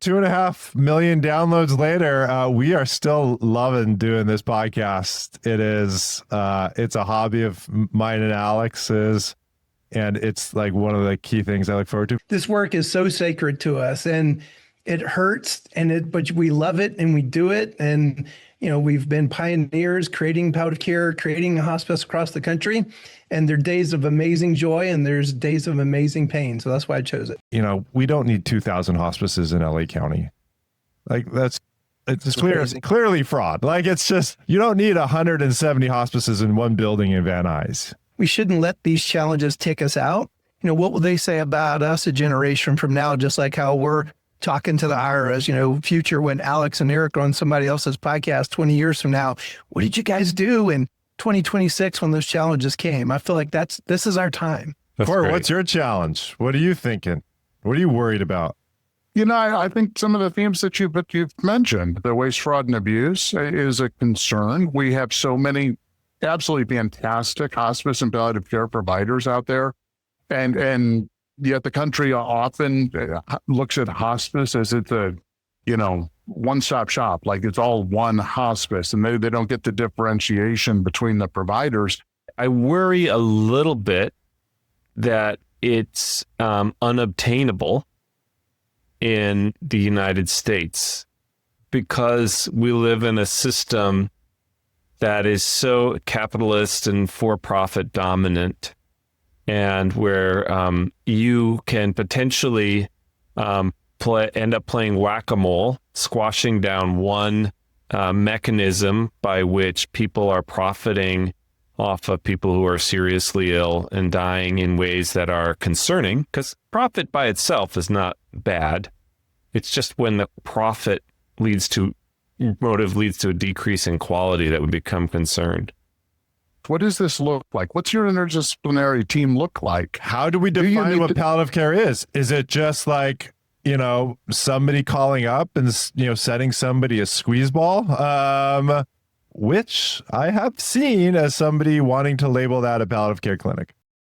2.5 million downloads later, we are still loving doing this podcast. It is, it's a hobby of mine and Alex's, and it's like one of the key things I look forward to. This work is so sacred to us, and it hurts, but we love it and we do it. And, we've been pioneers creating palliative care, creating a hospice across the country. And there are days of amazing joy and there's days of amazing pain. So that's why I chose it. We don't need 2,000 hospices in LA County. Like it's clearly fraud. Like it's just, you don't need 170 hospices in one building in Van Nuys. We shouldn't let these challenges take us out. What will they say about us a generation from now? Just like how we're talking to the IRAs, future, when Alex and Eric are on somebody else's podcast 20 years from now, what did you guys do in 2026 when those challenges came? I feel like this is our time. Cordt, what's your challenge? What are you thinking? What are you worried about? I think some of the themes that you've mentioned, the waste, fraud, and abuse is a concern. We have so many absolutely fantastic hospice and palliative care providers out there. And yet the country often looks at hospice as it's a, one-stop shop, like it's all one hospice, and they don't get the differentiation between the providers. I worry a little bit that it's unobtainable in the United States because we live in a system that is so capitalist and for-profit dominant, and where you can potentially end up playing whack-a-mole, squashing down one mechanism by which people are profiting off of people who are seriously ill and dying in ways that are concerning, because profit by itself is not bad. It's just when the profit motive leads to a decrease in quality that we become concerned. What does this look like? What's your interdisciplinary team look like? How do we define what palliative care is? Is it just like, somebody calling up and, setting somebody a squeeze ball? Which I have seen as somebody wanting to label that a palliative care clinic.